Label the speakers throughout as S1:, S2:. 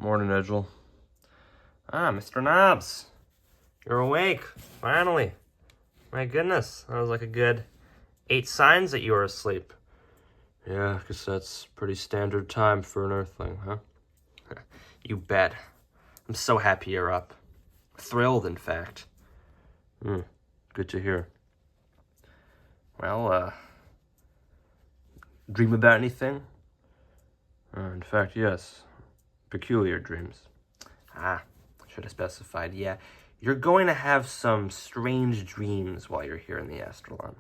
S1: Morning, Edgel. Mr. Knobs. You're awake, finally. My goodness, that was like a good 8 signs that you were asleep. Yeah, I guess that's pretty standard time for an Earthling, huh? You bet. I'm so happy you're up. Thrilled, in fact. Good to hear. Well, dream about anything? In fact, yes. Peculiar dreams. Should have specified. Yeah, you're going to have some strange dreams while you're here in the Astrolon.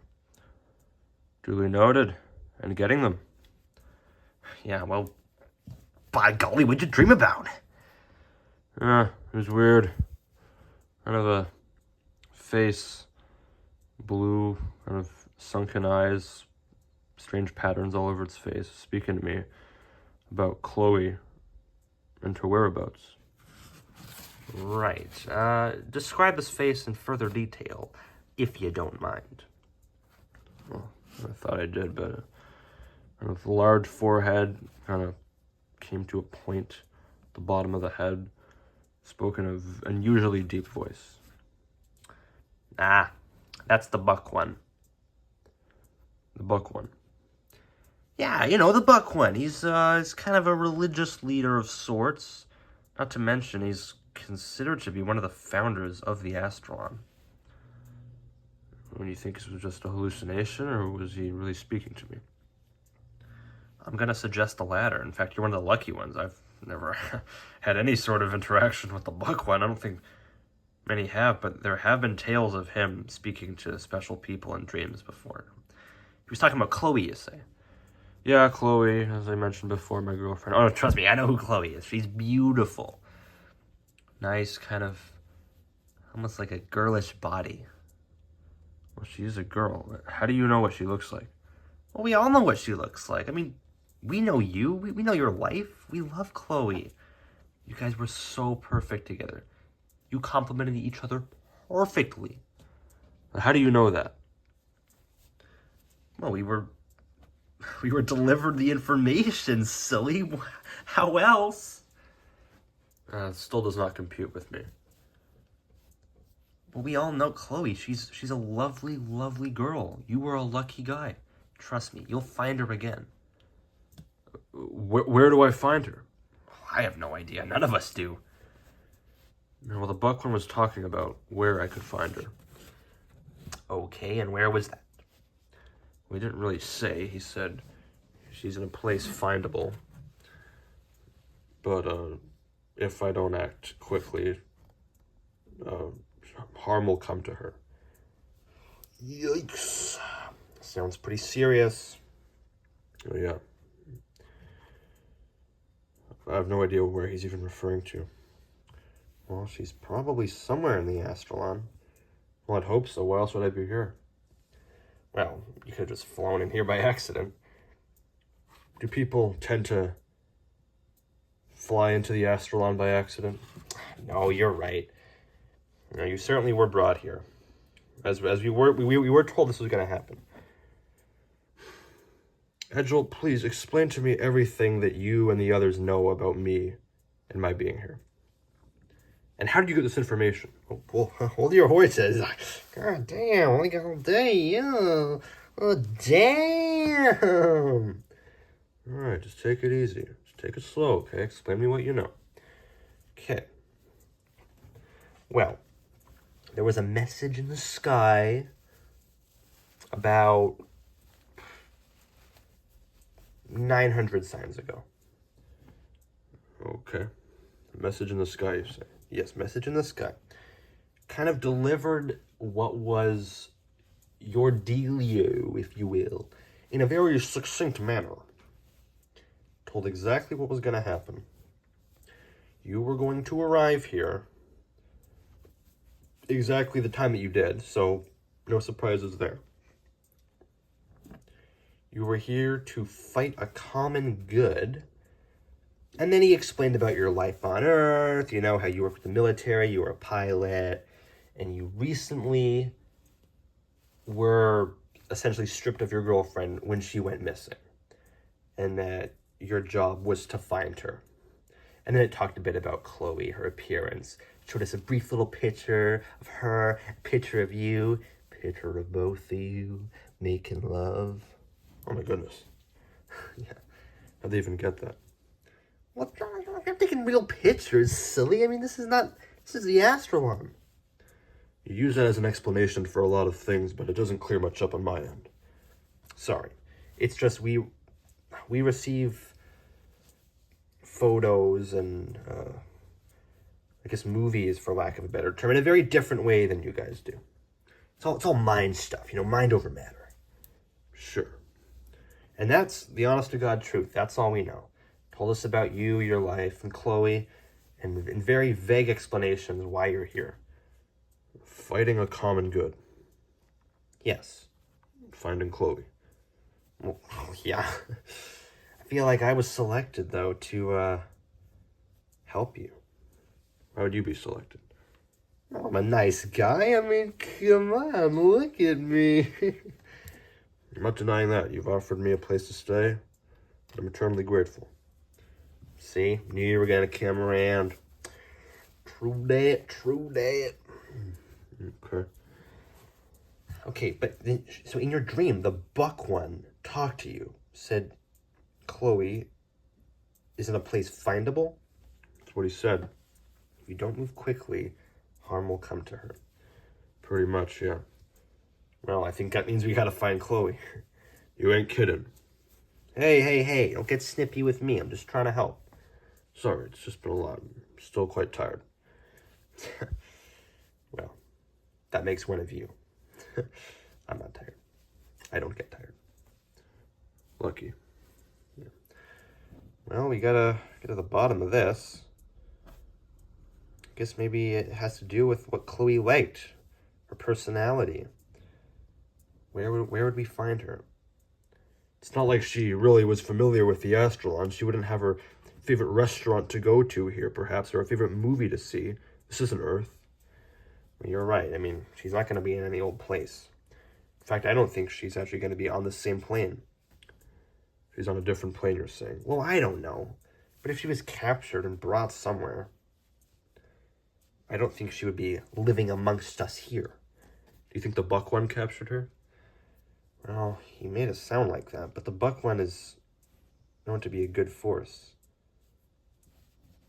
S1: Duly noted. And getting them. Yeah, well, by golly, what'd you dream about? It was weird. Kind of a face, blue, kind of sunken eyes, strange patterns all over its face, speaking to me about Chloe and her whereabouts. Right. Describe his face in further detail, if you don't mind. Well, I thought I did, but kind of large forehead, kind of came to a point at the bottom of the head, spoken of unusually deep voice. That's the buck one. The buck one. Yeah, the buck one. He's kind of a religious leader of sorts. Not to mention, he's considered to be one of the founders of the Astrolon. When you think this was just a hallucination, or was he really speaking to me? I'm going to suggest the latter. In fact, you're one of the lucky ones. I've never had any sort of interaction with the buck one. I don't think many have, but there have been tales of him speaking to special people in dreams before. He was talking about Chloe, you say? Yeah, Chloe, as I mentioned before, my girlfriend. Oh, trust me, I know who Chloe is. She's beautiful. Nice, kind of, almost like a girlish body. Well, she's a girl. How do you know what she looks like? Well, we all know what she looks like. I mean, we know you. We know your life. We love Chloe. You guys were so perfect together. You complimented each other perfectly. How do you know that? Well, we were delivered the information, silly. How else? It still does not compute with me. Well, we all know Chloe. She's a lovely, lovely girl. You were a lucky guy. Trust me, you'll find her again. Where do I find her? I have no idea. None of us do. Well, the buck one was talking about where I could find her. Okay, and where was that? We didn't really say. He said she's in a place findable. But if I don't act quickly, harm will come to her. Yikes. Sounds pretty serious. Oh, yeah. I have no idea where he's even referring to. Well, she's probably somewhere in the Astrolon. Well, I'd hope so. Why else would I be here? Well, you could have just flown in here by accident. Do people tend to fly into the Astrolon by accident? No, you're right. No, you certainly were brought here. As we were told this was going to happen. Edgel, please explain to me everything that you and the others know about me and my being here. And how did you get this information? Oh, well, hold your horses. God damn, only got all day, yeah. Oh, damn. All right, just take it easy. Just take it slow, okay? Explain me what you know. Okay. Well, there was a message in the sky about 900 signs ago. Okay. Message in the sky, you say? Yes, message in the sky. Kind of delivered what was your dealio, if you will, in a very succinct manner. Told exactly what was going to happen. You were going to arrive here exactly the time that you did, so no surprises there. You were here to fight a common good. And then he explained about your life on Earth, how you work with the military, you were a pilot, and you recently were essentially stripped of your girlfriend when she went missing. And that your job was to find her. And then it talked a bit about Chloe, her appearance. It showed us a brief little picture of her, a picture of you, picture of both of you making love. Oh my goodness. Yeah, how'd they even get that? What? I'm taking real pictures, silly. I mean, this is the Astrolon. You use that as an explanation for a lot of things, but it doesn't clear much up on my end. Sorry. It's just we receive photos and, I guess movies, for lack of a better term, in a very different way than you guys do. It's all mind stuff, mind over matter. Sure. And that's the honest to God truth. That's all we know. Told us about you, your life, and Chloe, and in very vague explanations why you're here. Fighting a common good. Yes. Finding Chloe. Well, yeah. I feel like I was selected, though, to help you. Why would you be selected? I'm a nice guy. I mean, come on, look at me. I'm not denying that. You've offered me a place to stay. I'm eternally grateful. See? Knew you were going to come around. True that. Okay. Okay, but then, so in your dream, the buck one talked to you, said Chloe isn't a place findable? That's what he said. If you don't move quickly, harm will come to her. Pretty much, yeah. Well, I think that means we gotta find Chloe. You ain't kidding. Hey, don't get snippy with me. I'm just trying to help. Sorry, it's just been a lot. I'm still quite tired. Well, that makes one of you. I'm not tired. I don't get tired. Lucky. Yeah. Well, we gotta get to the bottom of this. I guess maybe it has to do with what Chloe liked. Her personality. Where would we find her? It's not like she really was familiar with the Astrolon. She wouldn't have her favorite restaurant to go to here, perhaps, or her favorite movie to see. This isn't Earth. Well, you're right. I mean, she's not going to be in any old place. In fact, I don't think she's actually going to be on the same plane. She's on a different plane, you're saying. Well, I don't know. But if she was captured and brought somewhere, I don't think she would be living amongst us here. Do you think the buck one captured her? Well, he made it sound like that, but the buck one is known to be a good force.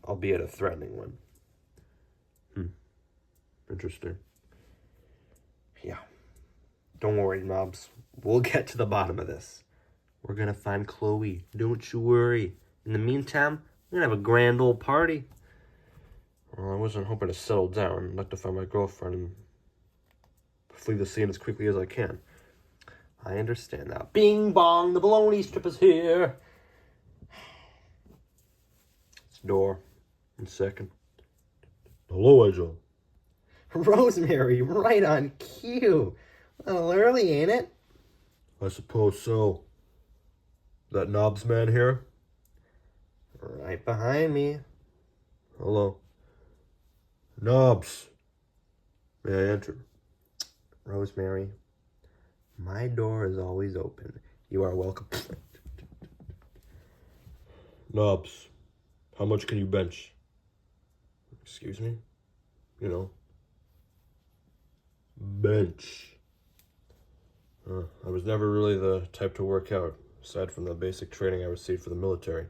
S1: Albeit a threatening one. Interesting. Yeah. Don't worry, mobs. We'll get to the bottom of this. We're gonna find Chloe. Don't you worry. In the meantime, we're gonna have a grand old party. Well, I wasn't hoping to settle down. I'd like to find my girlfriend and flee the scene as quickly as I can. I understand now. Bing bong, the baloney strip is here. It's the door. 1 second. Hello, Angel. Rosemary, right on cue. A little early, ain't it? I suppose so. That Knobs man here? Right behind me. Hello. Knobs. May I enter? Rosemary, my door is always open. You are welcome. Knobs, how much can you bench? Excuse me? Bench. I was never really the type to work out, aside from the basic training I received for the military.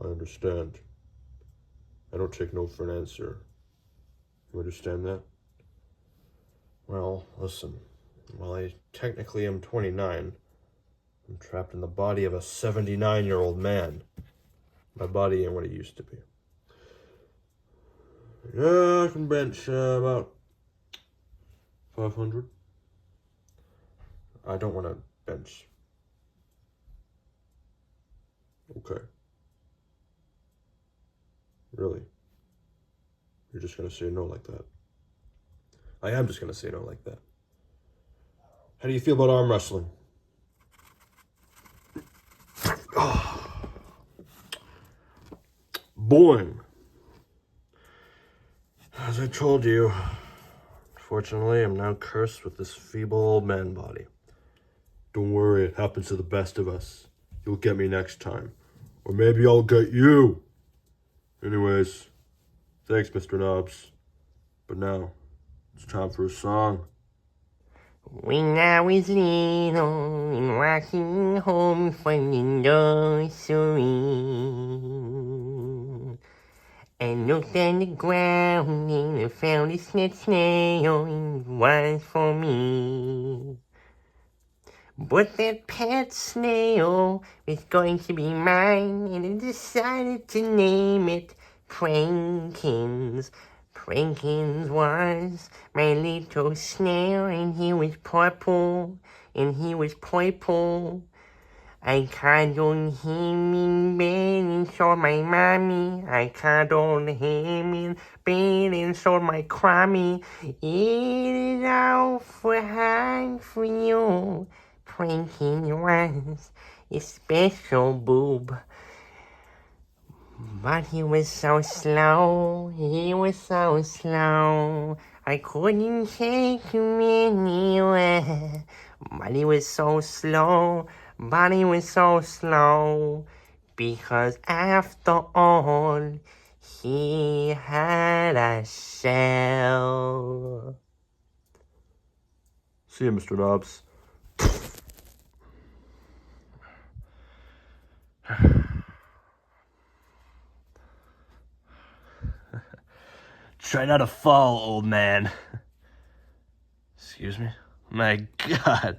S1: I understand. I don't take no for an answer. You understand that? Well, listen. While I technically am 29, I'm trapped in the body of a 79-year-old man. My body ain't what it used to be. Yeah, I can bench about 500. I don't want to bench. Okay. Really? You're just going to say no like that? I am just going to say no like that. How do you feel about arm wrestling? Boing. As I told you, unfortunately, I'm now cursed with this feeble old man body. Don't worry, it happens to the best of us. You'll get me next time. Or maybe I'll get you.
S2: Anyways, thanks, Mr. Knobs. But now, it's time for a song.
S3: When I was little and walking home from the nursery, I looked at the ground and I found a snail and it was for me. But that pet snail was going to be mine, and I decided to name it Prankins. Prankins was my little snail, and he was purple, and he was purple. I cuddled him in bed and so my mommy. I cuddled him in bed and so my crummy. Eat it all for hard for you. Pranking was a special boob. But he was so slow, he was so slow. I couldn't take him anywhere. But he was so slow, but he was so slow. Because after all, he had a shell.
S2: See you, Mr. Knobs.
S1: Try not to fall, old man. Excuse me? My God.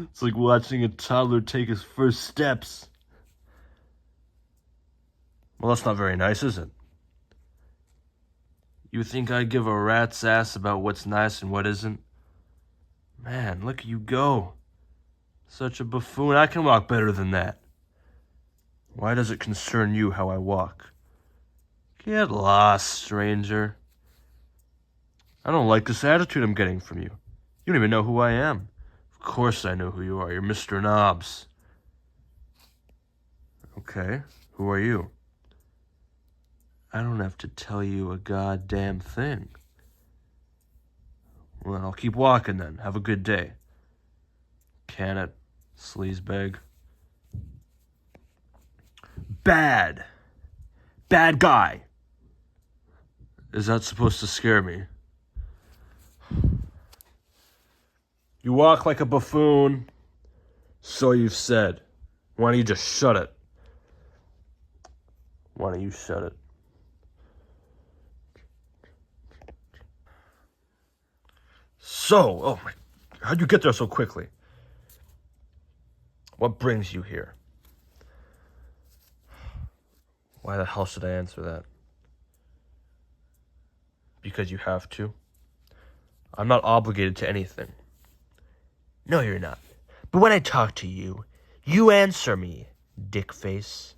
S2: It's like watching a toddler take his first steps.
S1: Well, that's not very nice, is it? You think I'd give a rat's ass about what's nice and what isn't? Man, look at you go. Such a buffoon. I can walk better than that. Why does it concern you how I walk? Get lost, stranger. I don't like this attitude I'm getting from you. You don't even know who I am. Of course I know who you are. You're Mr. Knobs. Okay, who are you? I don't have to tell you a goddamn thing. Well, I'll keep walking then. Have a good day. Can it, sleazebag? Bad. Bad guy. Is that supposed to scare me? You walk like a buffoon. So you've said. Why don't you just shut it? Why don't you shut it? So, oh my, how'd you get there so quickly? What brings you here? Why the hell should I answer that? Because you have to. I'm not obligated to anything. No, you're not. But when I talk to you, you answer me, dickface.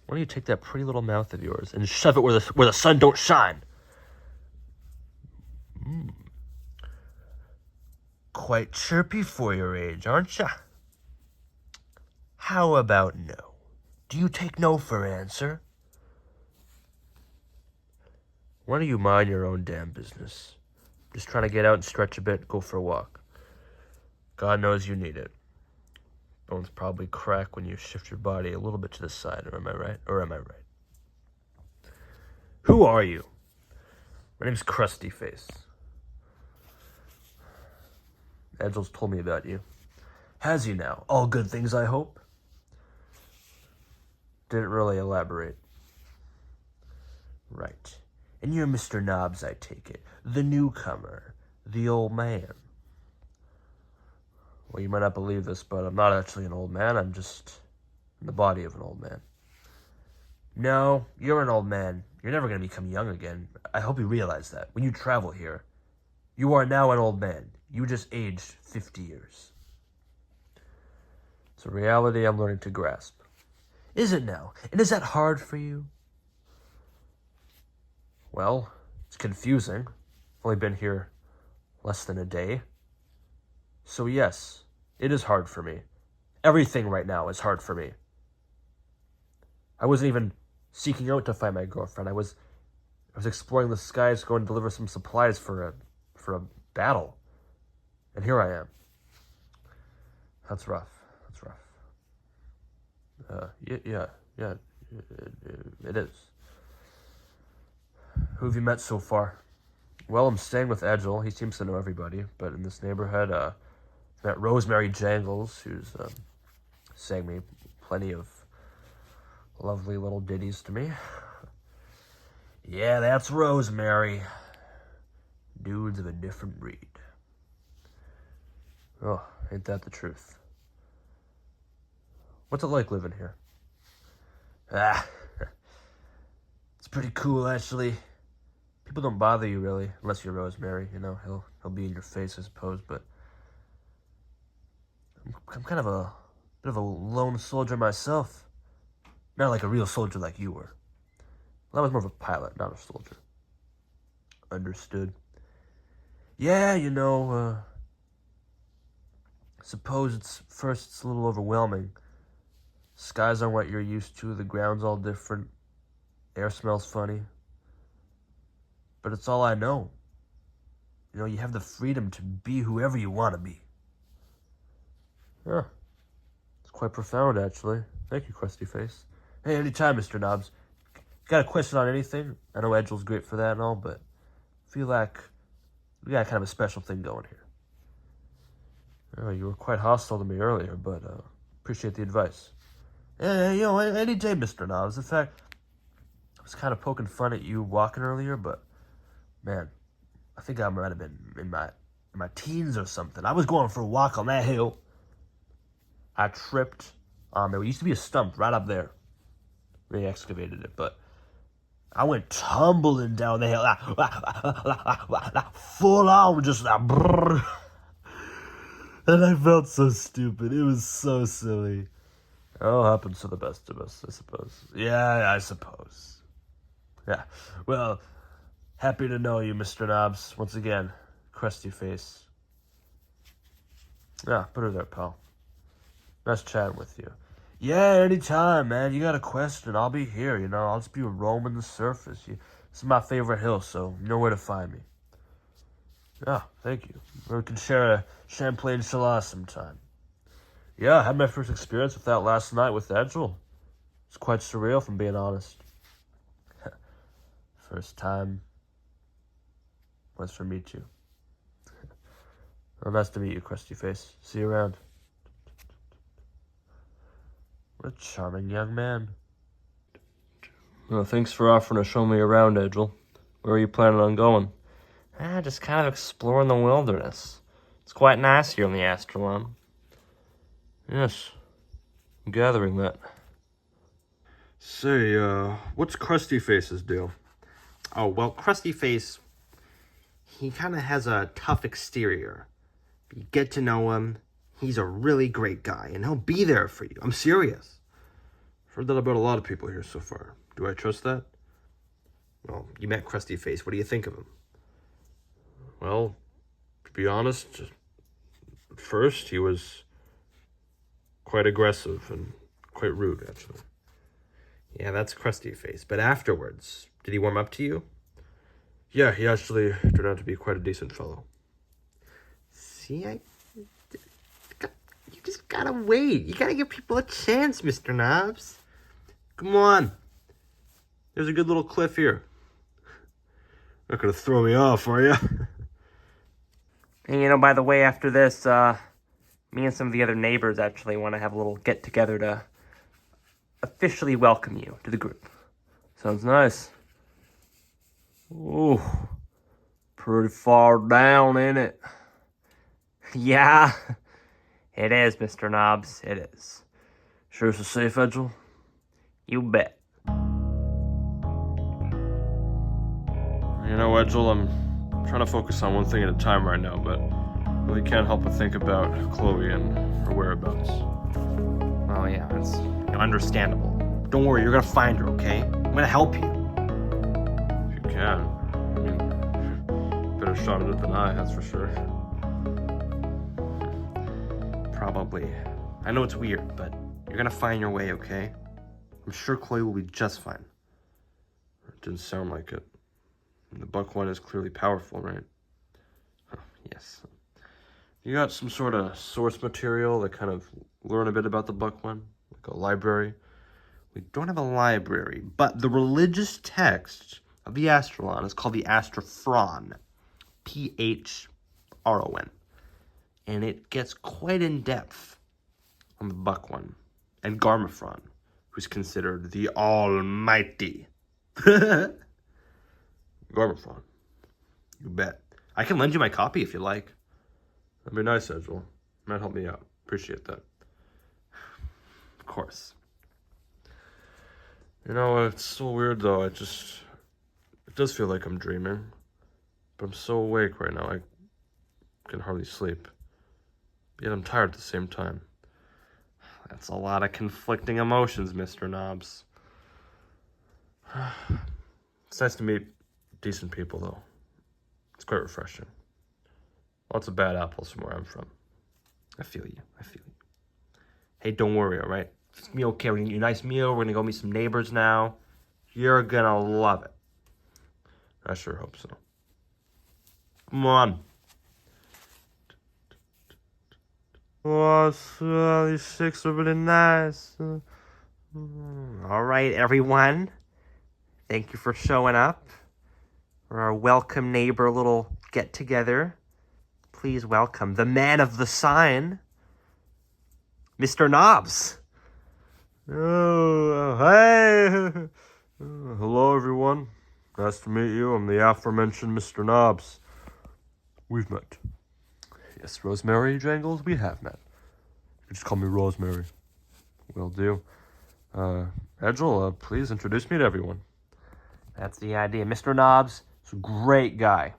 S1: Why don't you take that pretty little mouth of yours and shove it where the sun don't shine? Quite chirpy for your age, aren't ya? How about no? Do you take no for answer? Why don't you mind your own damn business? Just trying to get out and stretch a bit, go for a walk. God knows you need it. Bones probably crack when you shift your body a little bit to the side, or am I right? Who are you? My name's Krusty Face. Angel's told me about you. Has he now? All good things, I hope? Didn't really elaborate. Right. And you're Mr. Knobs, I take it. The newcomer. The old man. Well, you might not believe this, but I'm not actually an old man. I'm just in the body of an old man. No, you're an old man. You're never going to become young again. I hope you realize that. When you travel here, you are now an old man. You just aged 50 years. It's a reality I'm learning to grasp. Is it now? And is that hard for you? Well, it's confusing. I've only been here less than a day. So yes, it is hard for me. Everything right now is hard for me. I wasn't even seeking out to find my girlfriend. I was exploring the skies, going to deliver some supplies for a battle. And here I am. That's rough. Yeah, Yeah, it is. Who have you met so far? Well, I'm staying with Edgel. He seems to know everybody. But in this neighborhood, met Rosemary Jangles, who's sang me plenty of lovely little ditties to me. Yeah, that's Rosemary. Dudes of a different breed. Oh, ain't that the truth? What's it like living here? Ah, it's pretty cool, actually. People don't bother you, really, unless you're Rosemary. You know, he'll be in your face, I suppose, but I'm kind of a bit of a lone soldier myself. Not like a real soldier like you were. Well, I was more of a pilot, not a soldier. Understood. Yeah, you know, suppose it's a little overwhelming. Skies aren't what you're used to, the ground's all different, air smells funny. But it's all I know. You know, you have the freedom to be whoever you want to be. Yeah, it's quite profound, actually. Thank you, Crusty Face. Hey, anytime, Mr. Knobs. Got a question on anything? I know Edgel's great for that and all, but I feel like we got kind of a special thing going here. Oh, you were quite hostile to me earlier, but appreciate the advice. Yeah, you know, any day, Mr. Knobs. In fact, I was kind of poking fun at you walking earlier, but man, I think I might have been in my teens or something. I was going for a walk on that hill. I tripped on there. It used to be a stump right up there. They excavated it, but I went tumbling down the hill, full on, just brrr. And I felt so stupid. It was so silly. It all happens to the best of us, I suppose. Yeah, I suppose. Yeah. Well, happy to know you, Mr. Knobs. Once again, Crusty Face. Yeah, put her there, pal. Nice chatting with you. Yeah, anytime, man. You got a question, I'll be here, you know. I'll just be roaming the surface. This is my favorite hill, so you know where to find me. Yeah, thank you. We can share a Champlain Chalas sometime. Yeah, I had my first experience with that last night with Edgel. It's quite surreal, if I'm being honest. First time was for me, too. Well, nice to meet you, Crusty Face. See you around. What a charming young man. Well, thanks for offering to show me around, Edgel. Where are you planning on going?
S3: Just kind of exploring the wilderness. It's quite nice here in the Astrolon.
S1: Yes, I'm gathering that.
S2: Say, what's Crusty Face's deal?
S4: Oh, well, Crusty Face, he kind of has a tough exterior. You get to know him, he's a really great guy, and he'll be there for you. I'm serious.
S2: I've heard that about a lot of people here so far. Do I trust that?
S4: Well, you met Crusty Face. What do you think of him?
S2: Well, to be honest, at first he was quite aggressive and quite rude, actually.
S4: Yeah, that's Crusty Face. But afterwards, did he warm up to you?
S2: Yeah, he actually turned out to be quite a decent fellow.
S4: See, you just gotta wait. You gotta give people a chance, Mr. Knobs. Come on.
S2: There's a good little cliff here. Not gonna throw me off, are you?
S3: And, you know, by the way, after this, me and some of the other neighbors actually want to have a little get-together to officially welcome you to the group.
S1: Sounds nice. Ooh, pretty far down, ain't it?
S3: Yeah, it is, Mr. Knobs. It is.
S1: Sure it's a safe, Edgel?
S3: You bet.
S2: You know, Edgel, I'm trying to focus on one thing at a time right now, but really can't help but think about Chloe and her whereabouts.
S4: Oh, yeah, that's understandable. Don't worry, you're gonna find her, okay? I'm gonna help you.
S2: If you can. I mean, better shot at it than I, that's for sure.
S4: Probably. I know it's weird, but you're gonna find your way, okay? I'm sure Chloe will be just fine.
S2: It didn't sound like it. The buck one is clearly powerful, right?
S4: Oh, yes.
S2: You got some sort of source material that kind of learn a bit about the buck one? Like a library?
S1: We don't have a library, but the religious text of the Astrolon is called the Astrophron. Phron. And it gets quite in depth on the buck one. And Garmaphron, who's considered the Almighty. Garmaphron. You bet. I can lend you my copy if you like.
S2: That'd be nice, Edgel. Might help me out. Appreciate that.
S1: Of course.
S2: You know, it's so weird though. It does feel like I'm dreaming. But I'm so awake right now, I can hardly sleep. Yet I'm tired at the same time.
S1: That's a lot of conflicting emotions, Mr. Knobs.
S2: It's nice to meet decent people though. It's quite refreshing. Lots of bad apples from where I'm from.
S1: I feel you. Hey, don't worry, all right? It's gonna be okay. We're gonna eat a nice meal. We're gonna go meet some neighbors now. You're gonna love it.
S2: I sure hope so.
S1: Come on.
S3: Oh, these sticks are really nice. All right, everyone. Thank you for showing up for our welcome neighbor little get-together. Please welcome the man of the sign, Mr. Knobs.
S2: Oh, hey! Hello, everyone. Nice to meet you. I'm the aforementioned Mr. Knobs. We've met. Yes, Rosemary Jangles, we have met. You can just call me Rosemary. Will do. Edgel, please introduce me to everyone.
S3: That's the idea. Mr. Knobs is a great guy.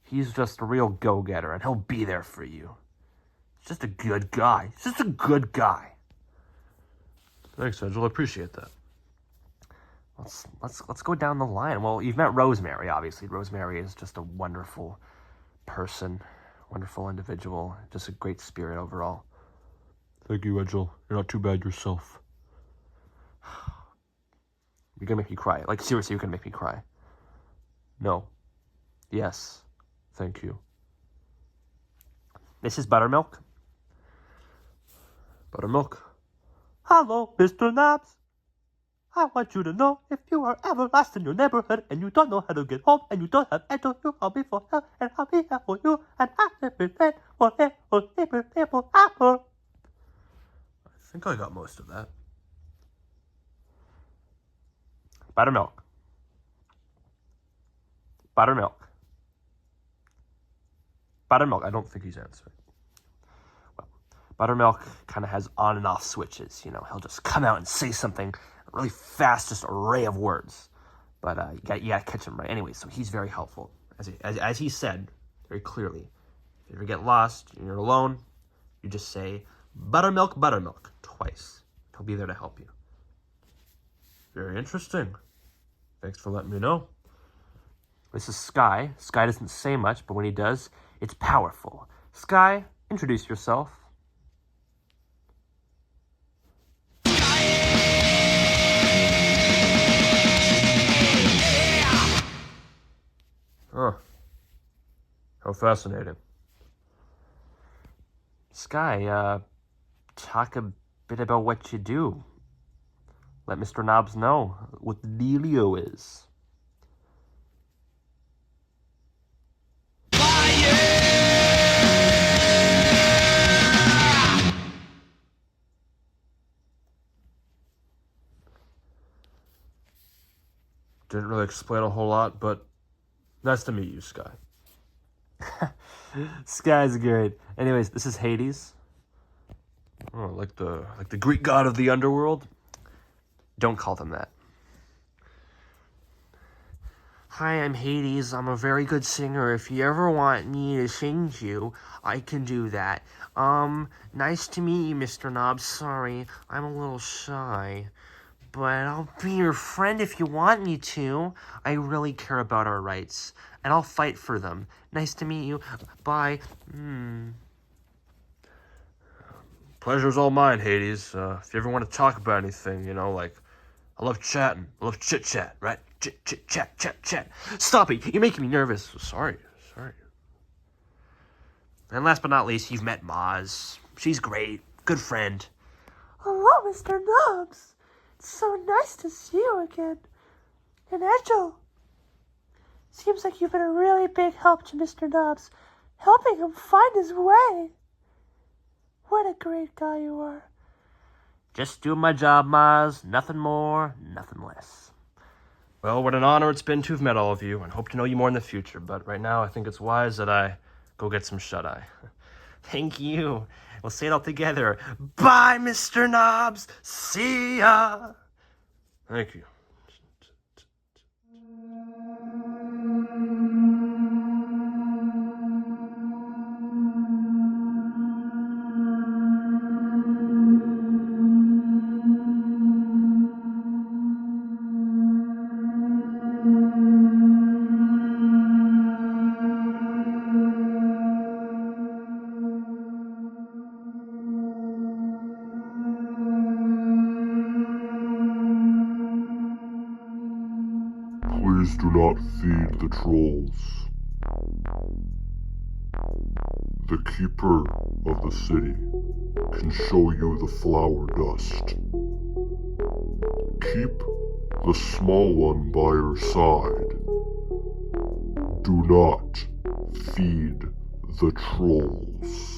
S3: He's just a real go-getter, and he'll be there for you. He's just a good guy. He's just a good guy.
S2: Thanks, Edgel. I appreciate that.
S3: Let's go down the line. Well, you've met Rosemary, obviously. Rosemary is just a wonderful person, wonderful individual, just a great spirit overall.
S2: Thank you, Edgel. You're not too bad yourself.
S3: You're gonna make me cry. Like, seriously, you're gonna make me cry. No. Yes.
S2: Thank you.
S3: This is Buttermilk.
S2: Buttermilk.
S3: Hello, Mr. Knobs. I want you to know if you are ever lost in your neighborhood and you don't know how to get home and you don't have Echo, you call me for help and I'll be here for you and I have been ready for people.
S2: I think I got most of that.
S3: Buttermilk. Buttermilk. Buttermilk.
S2: I don't think he's answering.
S3: Well, Buttermilk kind of has on and off switches. You know, he'll just come out and say something really fast, just array of words. But you gotta catch him right. Anyway, so he's very helpful. As he said very clearly, if you ever get lost and you're alone, you just say, Buttermilk, Buttermilk, twice. He'll be there to help you.
S2: Very interesting. Thanks for letting me know.
S3: This is Sky. Sky doesn't say much, but when he does, it's powerful. Sky, introduce yourself.
S2: Huh. How fascinating.
S3: Sky, talk a bit about what you do. Let Mr. Knobs know what the dealio is.
S2: Didn't really explain a whole lot, but nice to meet you, Sky.
S3: Sky's great. Anyways, this is Hades.
S2: Oh, like the Greek god of the underworld?
S3: Don't call them that. Hi, I'm Hades. I'm a very good singer. If you ever want me to sing to you, I can do that. Nice to meet you, Mr. Knobs. Sorry, I'm a little shy. But I'll be your friend if you want me to. I really care about our rights, and I'll fight for them. Nice to meet you. Bye.
S2: Pleasure's all mine, Hades. If you ever want to talk about anything, you know, like, I love chatting. I love chit-chat, right? Chit-chat.
S3: Stop it. You're making me nervous.
S2: Sorry.
S3: And last but not least, you've met Maz. She's great. Good friend. Hello, Mr. Knobs.
S5: It's so nice to see you again. And Angel, seems like you've been a really big help to Mr. Nobbs, helping him find his way. What a great guy you are.
S3: Just doing my job, Maz. Nothing more, nothing less.
S1: Well, what an honor it's been to have met all of you, and hope to know you more in the future. But right now, I think it's wise that I go get some shut-eye.
S3: Thank you. We'll say it all together. Bye, Mr. Nobbs. See ya.
S1: Thank you.
S2: Please do not feed the trolls. The keeper of the city can show you the flower dust. Keep the small one by your side. Do not feed the trolls.